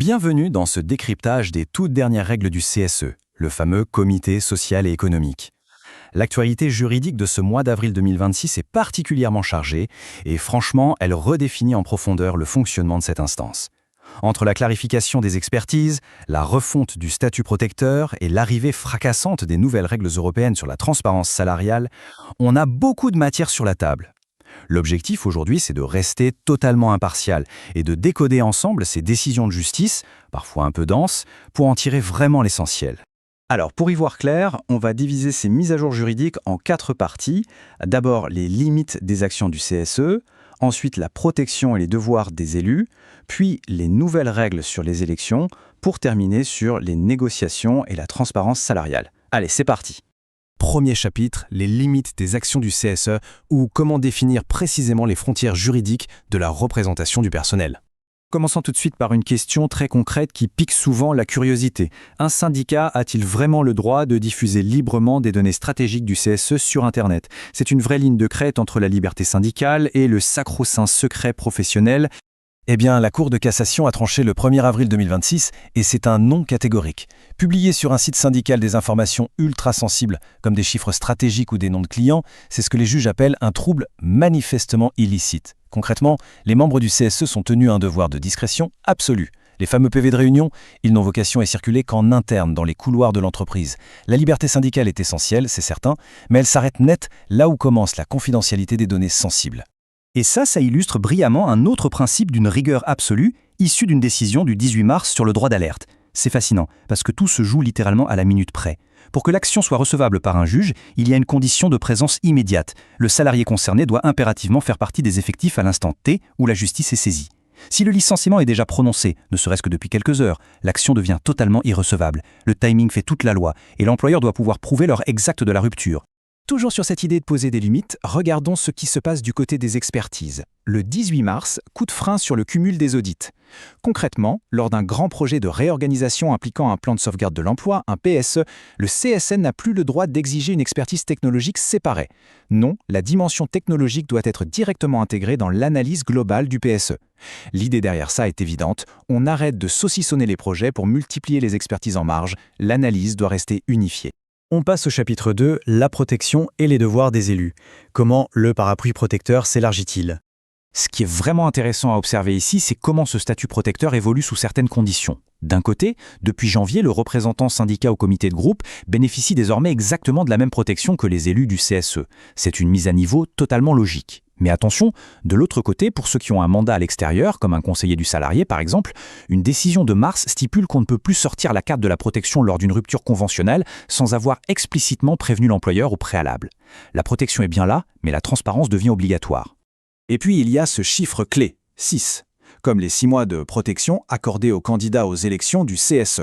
Bienvenue dans ce décryptage des toutes dernières règles du CSE, le fameux Comité social et économique. L'actualité juridique de ce mois d'avril 2026 est particulièrement chargée et franchement, elle redéfinit en profondeur le fonctionnement de cette instance. Entre la clarification des expertises, la refonte du statut protecteur et l'arrivée fracassante des nouvelles règles européennes sur la transparence salariale, on a beaucoup de matière sur la table. L'objectif aujourd'hui, c'est de rester totalement impartial et de décoder ensemble ces décisions de justice, parfois un peu denses, pour en tirer vraiment l'essentiel. Alors, pour y voir clair, on va diviser ces mises à jour juridiques en 4 parties. D'abord, les limites des actions du CSE, ensuite la protection et les devoirs des élus, puis les nouvelles règles sur les élections, pour terminer sur les négociations et la transparence salariale. Allez, c'est parti. Premier chapitre, les limites des actions du CSE ou comment définir précisément les frontières juridiques de la représentation du personnel. Commençons tout de suite par une question très concrète qui pique souvent la curiosité. Un syndicat a-t-il vraiment le droit de diffuser librement des données stratégiques du CSE sur Internet? C'est une vraie ligne de crête entre la liberté syndicale et le sacro-saint secret professionnel. Eh bien, la Cour de cassation a tranché le 1er avril 2026 et c'est un non catégorique. Publier sur un site syndical des informations ultra sensibles, comme des chiffres stratégiques ou des noms de clients, c'est ce que les juges appellent un trouble manifestement illicite. Concrètement, les membres du CSE sont tenus à un devoir de discrétion absolue. Les fameux PV de réunion, ils n'ont vocation à circuler qu'en interne, dans les couloirs de l'entreprise. La liberté syndicale est essentielle, c'est certain, mais elle s'arrête net là où commence la confidentialité des données sensibles. Et ça illustre brillamment un autre principe d'une rigueur absolue, issu d'une décision du 18 mars sur le droit d'alerte. C'est fascinant, parce que tout se joue littéralement à la minute près. Pour que l'action soit recevable par un juge, il y a une condition de présence immédiate. Le salarié concerné doit impérativement faire partie des effectifs à l'instant T où la justice est saisie. Si le licenciement est déjà prononcé, ne serait-ce que depuis quelques heures, l'action devient totalement irrecevable. Le timing fait toute la loi, et l'employeur doit pouvoir prouver l'heure exacte de la rupture. Toujours sur cette idée de poser des limites, regardons ce qui se passe du côté des expertises. Le 18 mars, coup de frein sur le cumul des audits. Concrètement, lors d'un grand projet de réorganisation impliquant un plan de sauvegarde de l'emploi, un PSE, le CSN n'a plus le droit d'exiger une expertise technologique séparée. Non, la dimension technologique doit être directement intégrée dans l'analyse globale du PSE. L'idée derrière ça est évidente, on arrête de saucissonner les projets pour multiplier les expertises en marge, l'analyse doit rester unifiée. On passe au chapitre 2, la protection et les devoirs des élus. Comment le parapluie protecteur s'élargit-il ? Ce qui est vraiment intéressant à observer ici, c'est comment ce statut protecteur évolue sous certaines conditions. D'un côté, depuis janvier, le représentant syndicat au comité de groupe bénéficie désormais exactement de la même protection que les élus du CSE. C'est une mise à niveau totalement logique. Mais attention, de l'autre côté, pour ceux qui ont un mandat à l'extérieur, comme un conseiller du salarié par exemple, une décision de mars stipule qu'on ne peut plus sortir la carte de la protection lors d'une rupture conventionnelle sans avoir explicitement prévenu l'employeur au préalable. La protection est bien là, mais la transparence devient obligatoire. Et puis il y a ce chiffre clé, 6, comme les 6 mois de protection accordés aux candidats aux élections du CSE.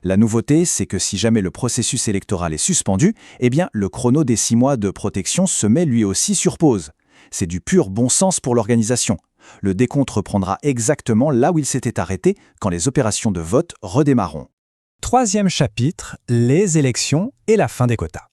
La nouveauté, c'est que si jamais le processus électoral est suspendu, eh bien le chrono des 6 mois de protection se met lui aussi sur pause. C'est du pur bon sens pour l'organisation. Le décompte reprendra exactement là où il s'était arrêté quand les opérations de vote redémarreront. Troisième chapitre, les élections et la fin des quotas.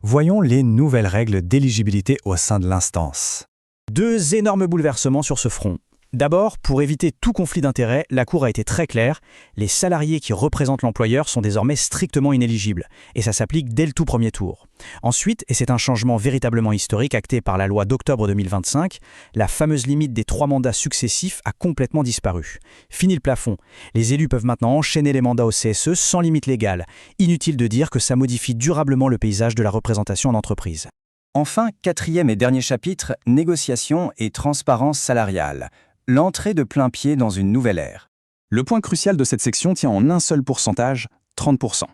Voyons les nouvelles règles d'éligibilité au sein de l'instance. 2 énormes bouleversements sur ce front. D'abord, pour éviter tout conflit d'intérêts, la Cour a été très claire, les salariés qui représentent l'employeur sont désormais strictement inéligibles, et ça s'applique dès le tout premier tour. Ensuite, et c'est un changement véritablement historique acté par la loi d'octobre 2025, la fameuse limite des 3 mandats successifs a complètement disparu. Fini le plafond, les élus peuvent maintenant enchaîner les mandats au CSE sans limite légale. Inutile de dire que ça modifie durablement le paysage de la représentation en entreprise. Enfin, 4e et dernier chapitre, négociation et transparence salariale. L'entrée de plein pied dans une nouvelle ère. Le point crucial de cette section tient en un seul pourcentage, 30%.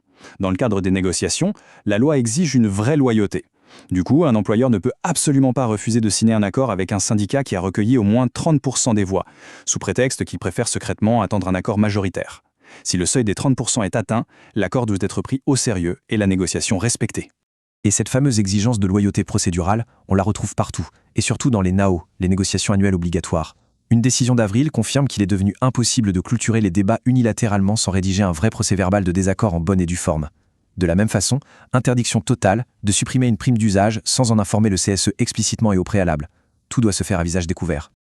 Dans le cadre des négociations, la loi exige une vraie loyauté. Du coup, un employeur ne peut absolument pas refuser de signer un accord avec un syndicat qui a recueilli au moins 30% des voix, sous prétexte qu'il préfère secrètement attendre un accord majoritaire. Si le seuil des 30% est atteint, l'accord doit être pris au sérieux et la négociation respectée. Et cette fameuse exigence de loyauté procédurale, on la retrouve partout, et surtout dans les NAO, les négociations annuelles obligatoires. Une décision d'avril confirme qu'il est devenu impossible de clôturer les débats unilatéralement sans rédiger un vrai procès-verbal de désaccord en bonne et due forme. De la même façon, interdiction totale de supprimer une prime d'usage sans en informer le CSE explicitement et au préalable. Tout doit se faire à visage découvert.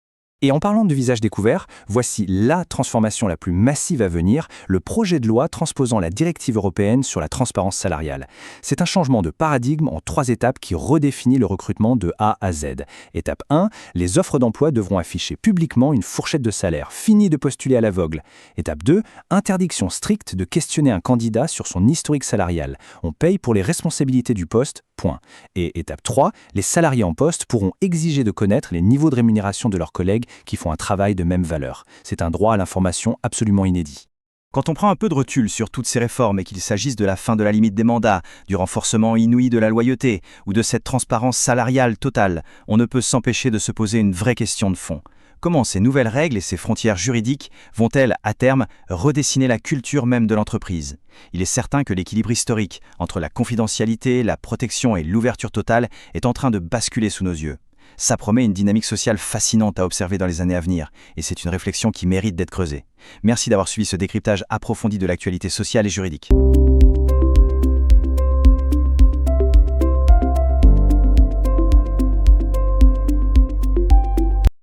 Et en parlant de visage découvert, voici la transformation la plus massive à venir, le projet de loi transposant la directive européenne sur la transparence salariale. C'est un changement de paradigme en 3 étapes qui redéfinit le recrutement de A à Z. Étape 1, les offres d'emploi devront afficher publiquement une fourchette de salaire, fini de postuler à l'aveugle. Étape 2, interdiction stricte de questionner un candidat sur son historique salarial. On paye pour les responsabilités du poste, point. Et étape 3, les salariés en poste pourront exiger de connaître les niveaux de rémunération de leurs collègues qui font un travail de même valeur. C'est un droit à l'information absolument inédit. Quand on prend un peu de recul sur toutes ces réformes et qu'il s'agisse de la fin de la limite des mandats, du renforcement inouï de la loyauté ou de cette transparence salariale totale, on ne peut s'empêcher de se poser une vraie question de fond. Comment ces nouvelles règles et ces frontières juridiques vont-elles, à terme, redessiner la culture même de l'entreprise ? Il est certain que l'équilibre historique entre la confidentialité, la protection et l'ouverture totale est en train de basculer sous nos yeux. Ça promet une dynamique sociale fascinante à observer dans les années à venir, et c'est une réflexion qui mérite d'être creusée. Merci d'avoir suivi ce décryptage approfondi de l'actualité sociale et juridique.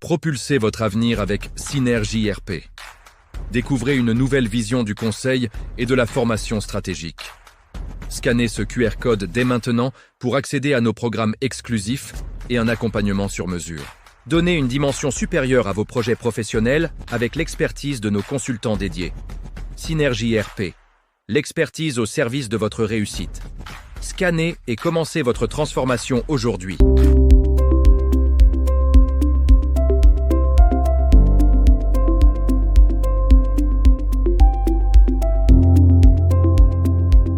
Propulsez votre avenir avec Synergie RP. Découvrez une nouvelle vision du conseil et de la formation stratégique. Scannez ce QR code dès maintenant pour accéder à nos programmes exclusifs et un accompagnement sur mesure. Donnez une dimension supérieure à vos projets professionnels avec l'expertise de nos consultants dédiés. Synergie RP, l'expertise au service de votre réussite. Scannez et commencez votre transformation aujourd'hui.